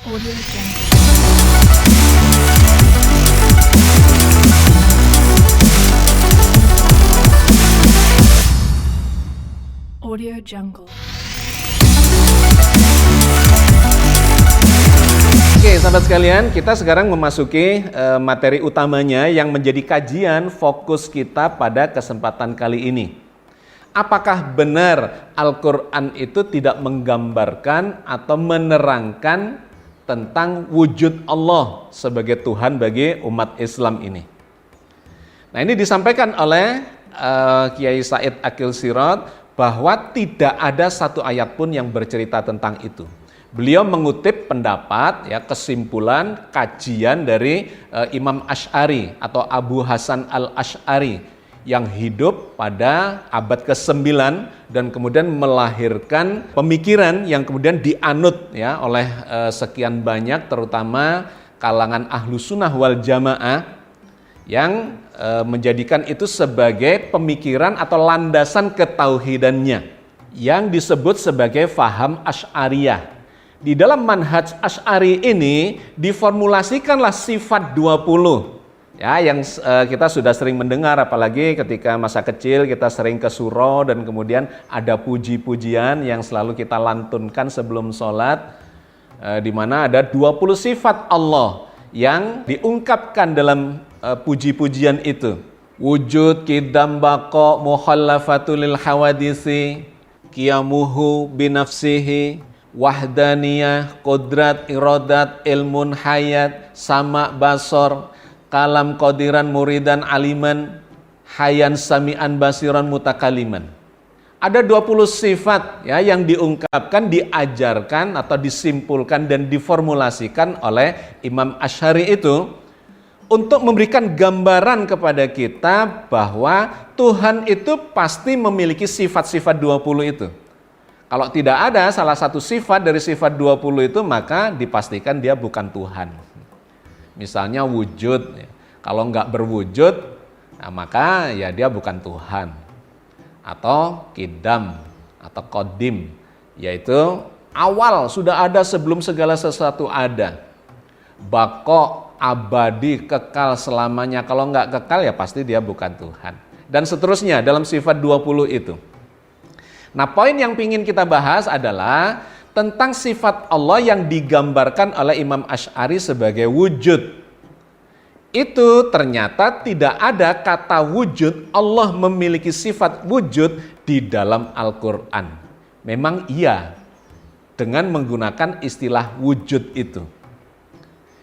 Audio Jungle. Audio Jungle. Oke, sahabat sekalian, kita sekarang memasuki materi utamanya yang menjadi kajian fokus kita pada kesempatan kali ini. Apakah benar Al-Quran itu tidak menggambarkan atau menerangkan tentang wujud Allah sebagai Tuhan bagi umat Islam ini? Nah, ini disampaikan oleh Kiai Said Aqil Sirot bahwa tidak ada satu ayat pun yang bercerita tentang itu. Beliau mengutip pendapat, ya, kesimpulan kajian dari Imam Asy'ari atau Abu Hasan al-Asy'ari yang hidup pada abad ke-9 dan kemudian melahirkan pemikiran yang kemudian dianut, ya, oleh sekian banyak terutama kalangan ahlu sunnah wal jamaah yang menjadikan itu sebagai pemikiran atau landasan ketauhidannya yang disebut sebagai faham Asy'ariyah. Di dalam manhaj Asy'ari ini diformulasikanlah sifat 20, ya, yang kita sudah sering mendengar, apalagi ketika masa kecil kita sering ke surau dan kemudian ada puji-pujian yang selalu kita lantunkan sebelum sholat, di mana ada 20 sifat Allah yang diungkapkan dalam puji-pujian itu. Wujud, qidam, baqa, mukhallafatul hawadisi, qiyamuhu binafsihi, wahdaniyah, qudrat, iradat, ilmun, hayat, sama, basor, kalam, qadiran, muridan, aliman, hayan, sami'an, basiran, mutakaliman. Ada 20 sifat, ya, yang diungkapkan, diajarkan atau disimpulkan dan diformulasikan oleh Imam Asy'ari itu untuk memberikan gambaran kepada kita bahwa Tuhan itu pasti memiliki sifat-sifat 20 itu. Kalau tidak ada salah satu sifat dari sifat 20 itu, maka dipastikan dia bukan Tuhan. Misalnya wujud, kalau nggak berwujud, nah maka ya dia bukan Tuhan. Atau qidam, atau qadim, yaitu awal, sudah ada sebelum segala sesuatu ada. Baqa, abadi, kekal selamanya, kalau nggak kekal ya pasti dia bukan Tuhan. Dan seterusnya dalam sifat 20 itu. Nah, poin yang ingin kita bahas adalah tentang sifat Allah yang digambarkan oleh Imam Asy'ari sebagai wujud. Itu ternyata tidak ada kata wujud, Allah memiliki sifat wujud di dalam Al-Quran. Memang iya, dengan menggunakan istilah wujud itu.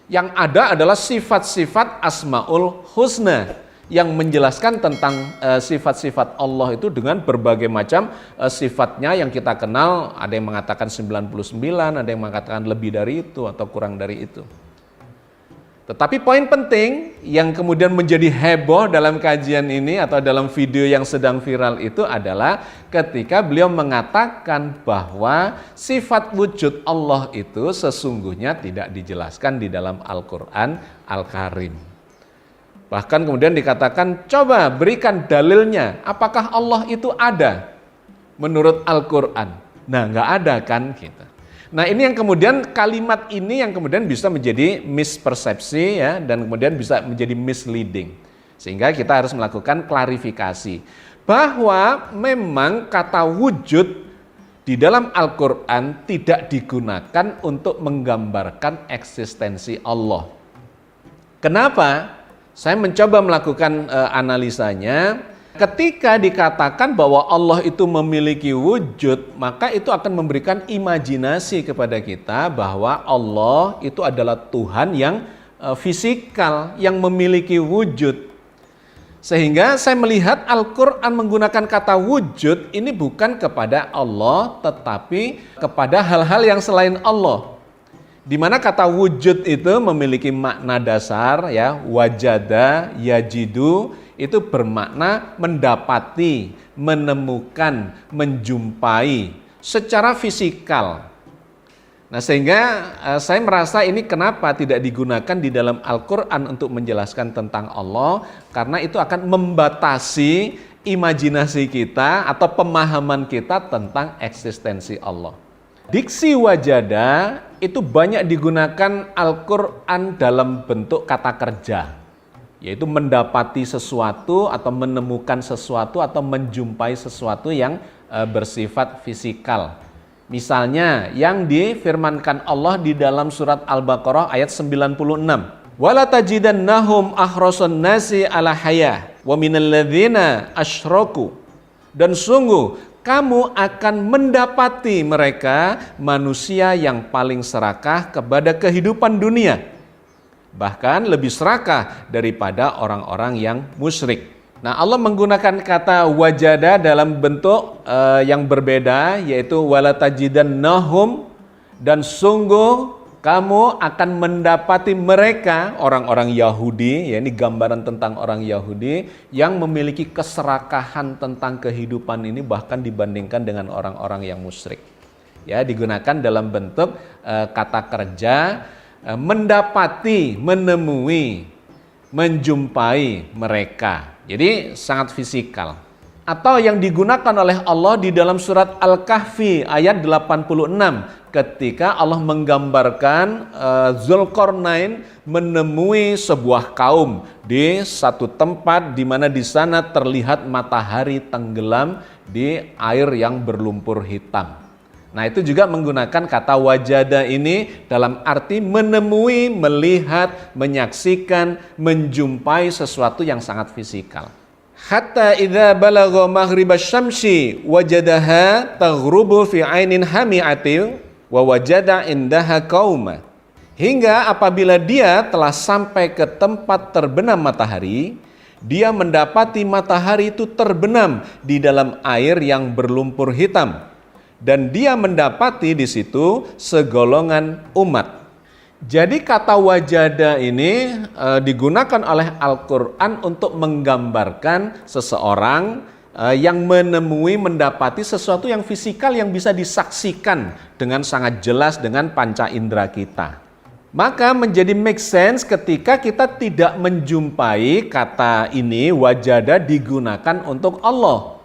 Yang ada adalah sifat-sifat Asmaul Husna yang menjelaskan tentang sifat-sifat Allah itu dengan berbagai macam sifatnya yang kita kenal. Ada yang mengatakan 99, ada yang mengatakan lebih dari itu atau kurang dari itu. Tetapi poin penting yang kemudian menjadi heboh dalam kajian ini atau dalam video yang sedang viral itu adalah ketika beliau mengatakan bahwa sifat wujud Allah itu sesungguhnya tidak dijelaskan di dalam Al-Quran Al-Karim. Bahkan kemudian dikatakan, coba berikan dalilnya, apakah Allah itu ada menurut Al-Quran? Nah, nggak ada kan gitu. Nah, ini yang kemudian kalimat ini yang kemudian bisa menjadi mispersepsi, ya, dan kemudian bisa menjadi misleading. Sehingga kita harus melakukan klarifikasi bahwa memang kata wujud di dalam Al-Quran tidak digunakan untuk menggambarkan eksistensi Allah. Kenapa? Saya mencoba melakukan analisanya. Ketika dikatakan bahwa Allah itu memiliki wujud, maka itu akan memberikan imajinasi kepada kita bahwa Allah itu adalah Tuhan yang fisikal, yang memiliki wujud. Sehingga saya melihat Al-Quran menggunakan kata wujud ini bukan kepada Allah, tetapi kepada hal-hal yang selain Allah. Di mana kata wujud itu memiliki makna dasar, ya, wajada, yajidu, itu bermakna mendapati, menemukan, menjumpai secara fisikal. Nah, sehingga saya merasa ini kenapa tidak digunakan di dalam Al-Quran untuk menjelaskan tentang Allah, karena itu akan membatasi imajinasi kita atau pemahaman kita tentang eksistensi Allah. Diksi wajada itu banyak digunakan Al-Quran dalam bentuk kata kerja, yaitu mendapati sesuatu atau menemukan sesuatu atau menjumpai sesuatu yang bersifat fisikal. Misalnya yang difirmankan Allah di dalam surat Al-Baqarah ayat 96. Wala tajidannahum ahrasan nasi ala hayah wa minal ladzina asyraku. Dan sungguh kamu akan mendapati mereka manusia yang paling serakah kepada kehidupan dunia, bahkan lebih serakah daripada orang-orang yang musyrik. Nah, Allah menggunakan kata wajada dalam bentuk yang berbeda, yaitu wala tajidannahum, dan sungguh kamu akan mendapati mereka, orang-orang Yahudi, ya ini gambaran tentang orang Yahudi yang memiliki keserakahan tentang kehidupan ini bahkan dibandingkan dengan orang-orang yang musyrik. Ya, digunakan dalam bentuk kata kerja, mendapati, menemui, menjumpai mereka. Jadi sangat fisikal. Atau yang digunakan oleh Allah di dalam surat Al-Kahfi ayat 86 ketika Allah menggambarkan Zulkarnain menemui sebuah kaum di satu tempat di mana di sana terlihat matahari tenggelam di air yang berlumpur hitam. Nah, itu juga menggunakan kata wajada ini dalam arti menemui, melihat, menyaksikan, menjumpai sesuatu yang sangat fisikal. Hatta idza balagha maghribasy syamsi wajadaha taghrubu fi ainin hami'atin wa wajada indaha qauma. Hingga apabila dia telah sampai ke tempat terbenam matahari, dia mendapati matahari itu terbenam di dalam air yang berlumpur hitam, dan dia mendapati di situ segolongan umat. Jadi kata wajada ini digunakan oleh Al-Quran untuk menggambarkan seseorang yang menemui, mendapati sesuatu yang fisikal yang bisa disaksikan dengan sangat jelas dengan panca indera kita. Maka menjadi make sense ketika kita tidak menjumpai kata ini wajada digunakan untuk Allah.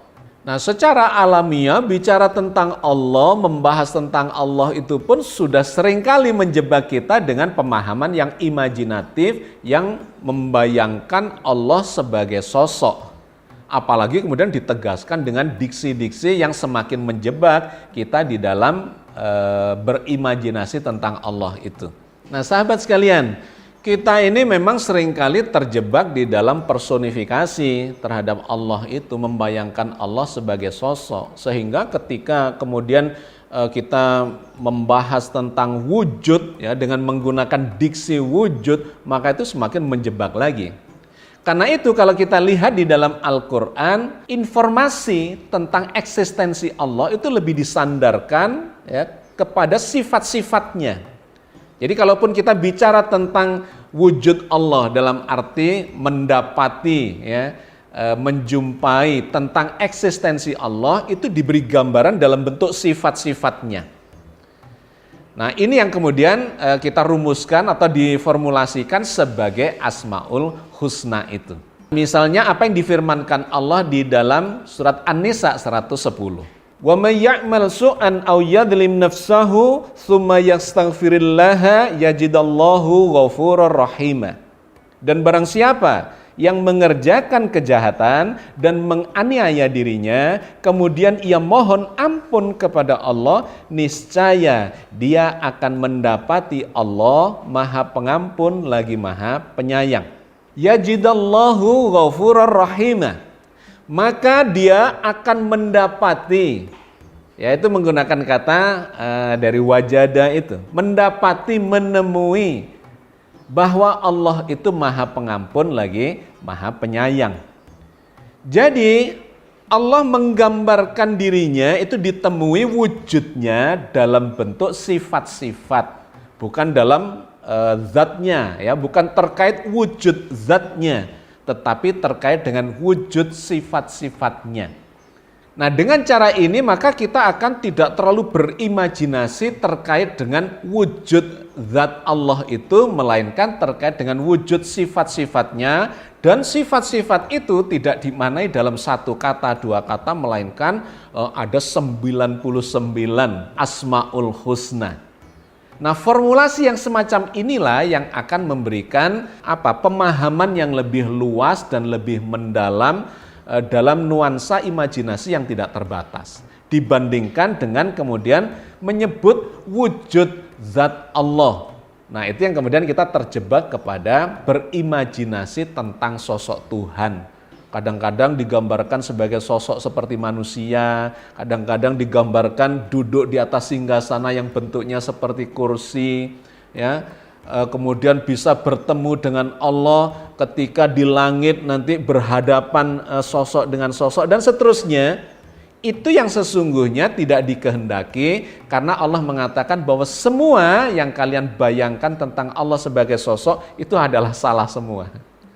Nah, secara alamiah bicara tentang Allah, membahas tentang Allah itu pun sudah seringkali menjebak kita dengan pemahaman yang imajinatif yang membayangkan Allah sebagai sosok. Apalagi kemudian ditegaskan dengan diksi-diksi yang semakin menjebak kita di dalam berimajinasi tentang Allah itu. Nah, sahabat sekalian, kita ini memang seringkali terjebak di dalam personifikasi terhadap Allah itu, membayangkan Allah sebagai sosok. Sehingga ketika kemudian kita membahas tentang wujud ya dengan menggunakan diksi wujud, maka itu semakin menjebak lagi. Karena itu kalau kita lihat di dalam Al-Quran, informasi tentang eksistensi Allah itu lebih disandarkan ya kepada sifat-sifatnya. Jadi kalaupun kita bicara tentang wujud Allah dalam arti mendapati, ya, menjumpai tentang eksistensi Allah, itu diberi gambaran dalam bentuk sifat-sifatnya. Nah, ini yang kemudian kita rumuskan atau diformulasikan sebagai Asmaul Husna itu. Misalnya apa yang difirmankan Allah di dalam surat An-Nisa 110. Wa may ya'mal su'an aw yadhlim nafsahu tsumma yastaghfirillaha yajidallahu ghafurur rahima. Dan barang siapa yang mengerjakan kejahatan dan menganiaya dirinya, kemudian ia mohon ampun kepada Allah, niscaya dia akan mendapati Allah Maha Pengampun lagi Maha Penyayang. Yajidallahu ghafurur rahima. Maka dia akan mendapati, yaitu menggunakan kata dari wajada itu, mendapati, menemui bahwa Allah itu Maha Pengampun lagi Maha Penyayang. Jadi Allah menggambarkan dirinya itu ditemui wujudnya dalam bentuk sifat-sifat, bukan dalam zatnya, ya, bukan terkait wujud zatnya, tetapi terkait dengan wujud sifat-sifatnya. Nah, dengan cara ini maka kita akan tidak terlalu berimajinasi terkait dengan wujud zat Allah itu, melainkan terkait dengan wujud sifat-sifatnya, dan sifat-sifat itu tidak dimaknai dalam satu kata, dua kata, melainkan ada 99 Asmaul Husna. Nah, formulasi yang semacam inilah yang akan memberikan pemahaman yang lebih luas dan lebih mendalam dalam nuansa imajinasi yang tidak terbatas dibandingkan dengan kemudian menyebut wujud zat Allah. Nah, itu yang kemudian kita terjebak kepada berimajinasi tentang sosok Tuhan. Kadang-kadang digambarkan sebagai sosok seperti manusia, kadang-kadang digambarkan duduk di atas singgasana yang bentuknya seperti kursi, ya. Kemudian bisa bertemu dengan Allah ketika di langit nanti berhadapan sosok dengan sosok dan seterusnya. Itu yang sesungguhnya tidak dikehendaki, karena Allah mengatakan bahwa semua yang kalian bayangkan tentang Allah sebagai sosok itu adalah salah semua.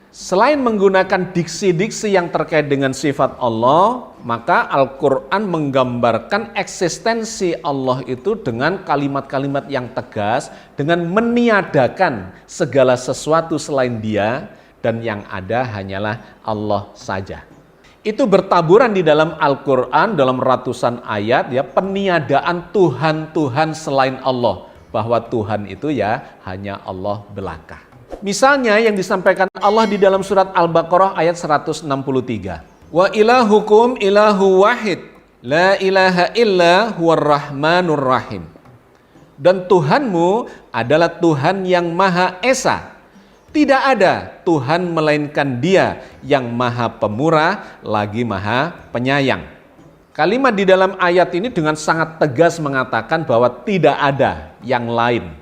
Selain menggunakan diksi-diksi yang terkait dengan sifat Allah, maka Al-Quran menggambarkan eksistensi Allah itu dengan kalimat-kalimat yang tegas, dengan meniadakan segala sesuatu selain Dia, dan yang ada hanyalah Allah saja. Itu bertaburan di dalam Al-Quran dalam ratusan ayat, ya, peniadaan Tuhan-Tuhan selain Allah, bahwa Tuhan itu ya hanya Allah belaka. Misalnya yang disampaikan Allah di dalam surat Al-Baqarah ayat 163. Wa ilahukum ilahu wahid, la ilaha illa huwar rahmanur rahim. Dan Tuhanmu adalah Tuhan yang Maha Esa. Tidak ada Tuhan melainkan Dia yang Maha Pemurah lagi Maha Penyayang. Kalimat di dalam ayat ini dengan sangat tegas mengatakan bahwa tidak ada yang lain.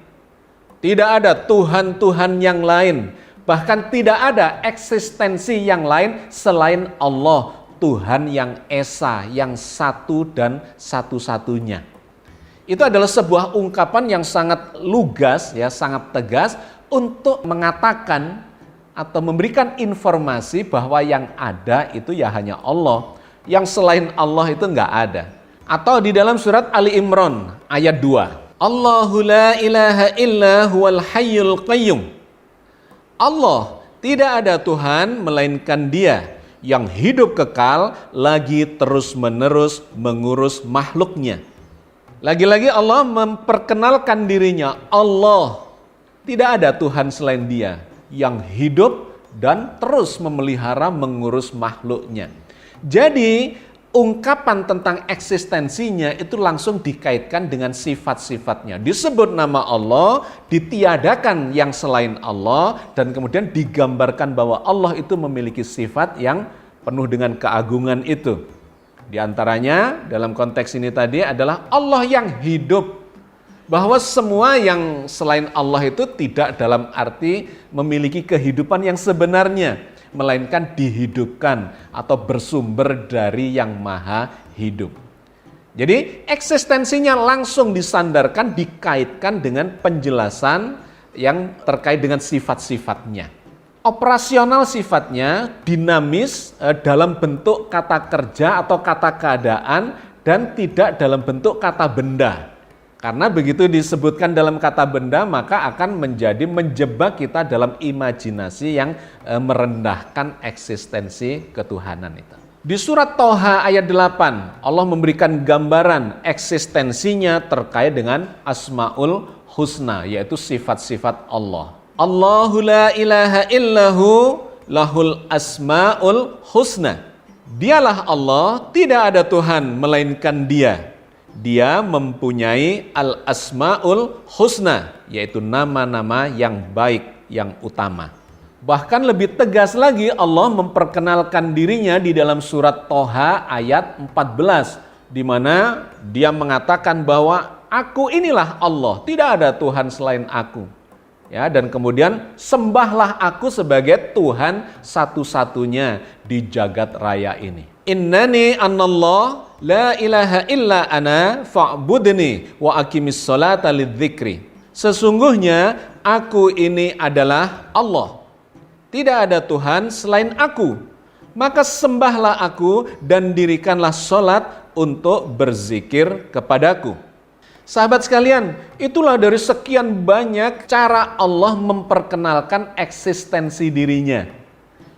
Tidak ada Tuhan-Tuhan yang lain, bahkan tidak ada eksistensi yang lain selain Allah, Tuhan yang Esa, yang satu dan satu-satunya. Itu adalah sebuah ungkapan yang sangat lugas, ya, sangat tegas untuk mengatakan atau memberikan informasi bahwa yang ada itu ya hanya Allah, yang selain Allah itu enggak ada. Atau di dalam surat Ali Imran ayat 2. Allahu la ilaha illa huwal hayyul qayyum. Allah, tidak ada Tuhan melainkan Dia yang hidup kekal lagi terus-menerus mengurus makhluknya. Lagi-lagi Allah memperkenalkan dirinya, Allah, tidak ada Tuhan selain Dia yang hidup dan terus memelihara mengurus makhluknya. Jadi ungkapan tentang eksistensinya itu langsung dikaitkan dengan sifat-sifatnya. Disebut nama Allah, ditiadakan yang selain Allah, dan kemudian digambarkan bahwa Allah itu memiliki sifat yang penuh dengan keagungan itu. Di antaranya dalam konteks ini tadi adalah Allah yang hidup. Bahwa semua yang selain Allah itu tidak dalam arti memiliki kehidupan yang sebenarnya, melainkan dihidupkan atau bersumber dari yang maha hidup. Jadi eksistensinya langsung disandarkan, dikaitkan dengan penjelasan yang terkait dengan sifat-sifatnya. Operasional sifatnya dinamis dalam bentuk kata kerja atau kata keadaan dan tidak dalam bentuk kata benda. Karena begitu disebutkan dalam kata benda, maka akan menjebak kita dalam imajinasi yang merendahkan eksistensi ketuhanan itu. Di surat Toha ayat 8, Allah memberikan gambaran eksistensinya terkait dengan Asmaul Husna, yaitu sifat-sifat Allah. Allahu la ilaha illahu lahul asmaul husna. Dialah Allah, tidak ada Tuhan melainkan Dia. Dia mempunyai al-asma'ul husna, yaitu nama-nama yang baik, yang utama. Bahkan lebih tegas lagi Allah memperkenalkan dirinya di dalam surat Toha ayat 14, di mana Dia mengatakan bahwa aku inilah Allah, tidak ada Tuhan selain aku. Ya, dan kemudian sembahlah aku sebagai Tuhan satu-satunya di jagat raya ini. Innani anallah la ilaha illa ana fa'budni wa aqimis sholata lidzikri. Sesungguhnya aku ini adalah Allah. Tidak ada Tuhan selain aku. maka sembahlah aku dan dirikanlah sholat untuk berzikir kepadaku. Sahabat sekalian, itulah dari sekian banyak cara Allah memperkenalkan eksistensi dirinya,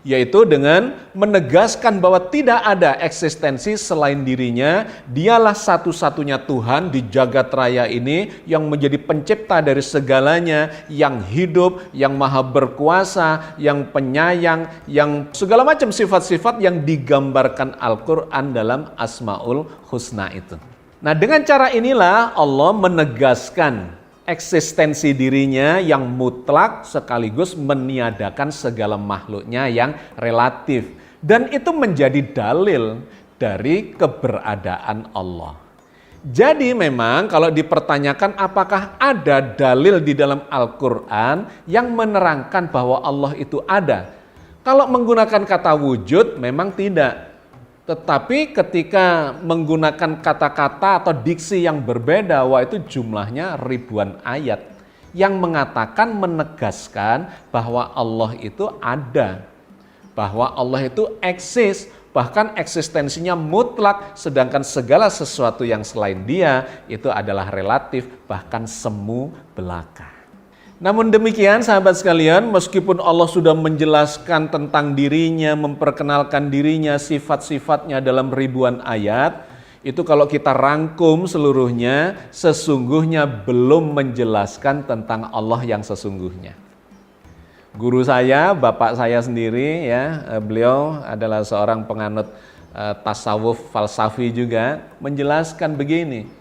yaitu dengan menegaskan bahwa tidak ada eksistensi selain dirinya. Dialah satu-satunya Tuhan di jagat raya ini yang menjadi pencipta dari segalanya, yang hidup, yang maha berkuasa, yang penyayang, yang segala macam sifat-sifat yang digambarkan Al-Quran dalam Asmaul Husna itu. Nah, dengan cara inilah Allah menegaskan eksistensi dirinya yang mutlak sekaligus meniadakan segala makhluknya yang relatif. Dan itu menjadi dalil dari keberadaan Allah. Jadi memang kalau dipertanyakan apakah ada dalil di dalam Al-Quran yang menerangkan bahwa Allah itu ada. Kalau menggunakan kata wujud memang tidak. Tetapi ketika menggunakan kata-kata atau diksi yang berbeda, wah itu jumlahnya ribuan ayat yang mengatakan, menegaskan bahwa Allah itu ada, bahwa Allah itu eksis, bahkan eksistensinya mutlak, sedangkan segala sesuatu yang selain Dia itu adalah relatif, bahkan semu belaka. Namun demikian sahabat sekalian, meskipun Allah sudah menjelaskan tentang dirinya, memperkenalkan dirinya, sifat-sifatnya dalam ribuan ayat, itu kalau kita rangkum seluruhnya, sesungguhnya belum menjelaskan tentang Allah yang sesungguhnya. Guru saya, bapak saya sendiri, ya, beliau adalah seorang penganut tasawuf falsafi juga, menjelaskan begini.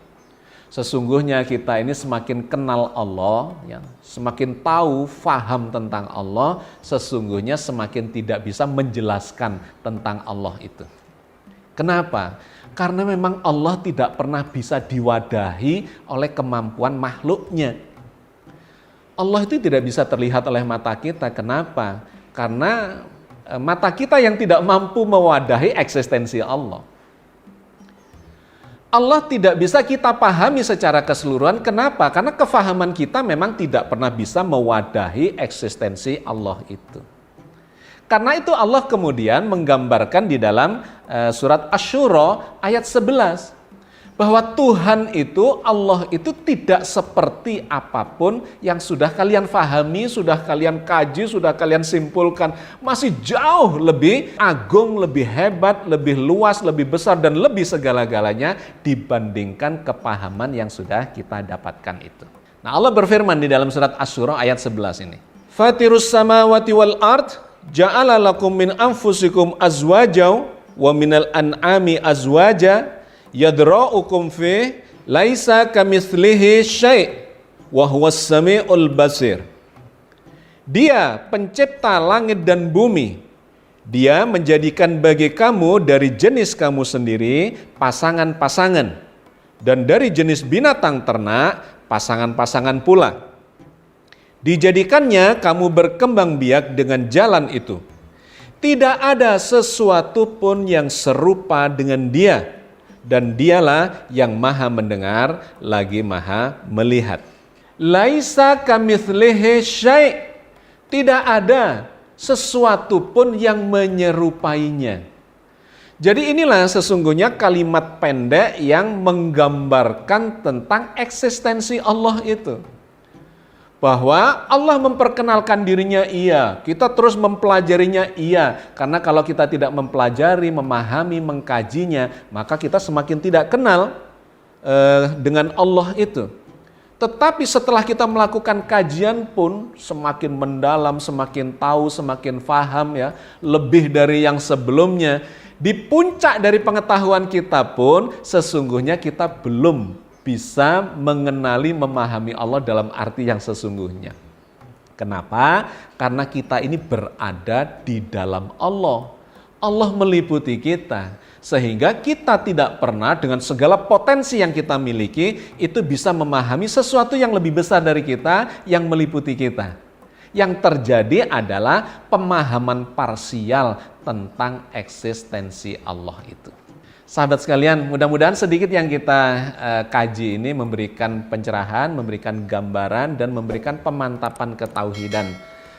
Sesungguhnya kita ini semakin kenal Allah, ya, semakin tahu, faham tentang Allah, sesungguhnya semakin tidak bisa menjelaskan tentang Allah itu. Kenapa? Karena memang Allah tidak pernah bisa diwadahi oleh kemampuan makhluknya. Allah itu tidak bisa terlihat oleh mata kita. Kenapa? Karena mata kita yang tidak mampu mewadahi eksistensi Allah. Allah tidak bisa kita pahami secara keseluruhan. Kenapa? Karena kefahaman kita memang tidak pernah bisa mewadahi eksistensi Allah itu. Karena itu Allah kemudian menggambarkan di dalam surat Asy-Syura ayat 11. Bahwa Tuhan itu, Allah itu tidak seperti apapun yang sudah kalian fahami, sudah kalian kaji, sudah kalian simpulkan. Masih jauh lebih agung, lebih hebat, lebih luas, lebih besar, dan lebih segala-galanya dibandingkan kepahaman yang sudah kita dapatkan itu. Nah, Allah berfirman di dalam surat Asy-Syura ayat 11 ini. Fatirus samawati wal ard ja'ala lakum min anfusikum azwaja wa minal an'ami azwaja yadra'ukum fi laisa kamitslihi syai' wa huwas samiul basir. Dia pencipta langit dan bumi. Dia menjadikan bagi kamu dari jenis kamu sendiri pasangan-pasangan, dan dari jenis binatang ternak pasangan-pasangan pula. Dijadikannya kamu berkembang biak dengan jalan itu. Tidak ada sesuatu pun yang serupa dengan Dia. Dan Dialah yang maha mendengar lagi maha melihat. Laisa kamitslihi syai'. Tidak ada sesuatu pun yang menyerupainya. Jadi inilah sesungguhnya kalimat pendek yang menggambarkan tentang eksistensi Allah itu. Bahwa Allah memperkenalkan dirinya, iya. Kita terus mempelajarinya, iya. Karena kalau kita tidak mempelajari, memahami, mengkajinya, maka kita semakin tidak kenal dengan Allah itu. Tetapi setelah kita melakukan kajian pun, semakin mendalam, semakin tahu, semakin faham, ya, lebih dari yang sebelumnya. Di puncak dari pengetahuan kita pun, sesungguhnya kita belum bisa mengenali, memahami Allah dalam arti yang sesungguhnya. Kenapa? Karena kita ini berada di dalam Allah. Allah meliputi kita. Sehingga kita tidak pernah dengan segala potensi yang kita miliki, itu bisa memahami sesuatu yang lebih besar dari kita, yang meliputi kita. Yang terjadi adalah pemahaman parsial tentang eksistensi Allah itu. Sahabat sekalian, mudah-mudahan sedikit yang kita kaji ini memberikan pencerahan, memberikan gambaran, dan memberikan pemantapan ketauhidan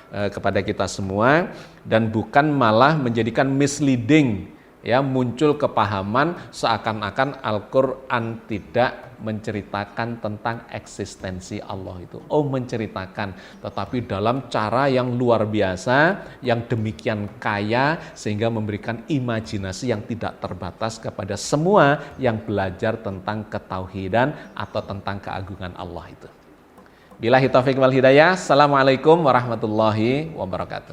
kepada kita semua, dan bukan malah menjadikan misleading, ya, muncul kepahaman seakan-akan Al-Quran tidak menceritakan tentang eksistensi Allah itu. Oh, menceritakan, tetapi dalam cara yang luar biasa, yang demikian kaya, sehingga memberikan imajinasi yang tidak terbatas kepada semua yang belajar tentang ketauhidan atau tentang keagungan Allah itu. Billahi taufiq wal hidayah. Assalamualaikum warahmatullahi wabarakatuh.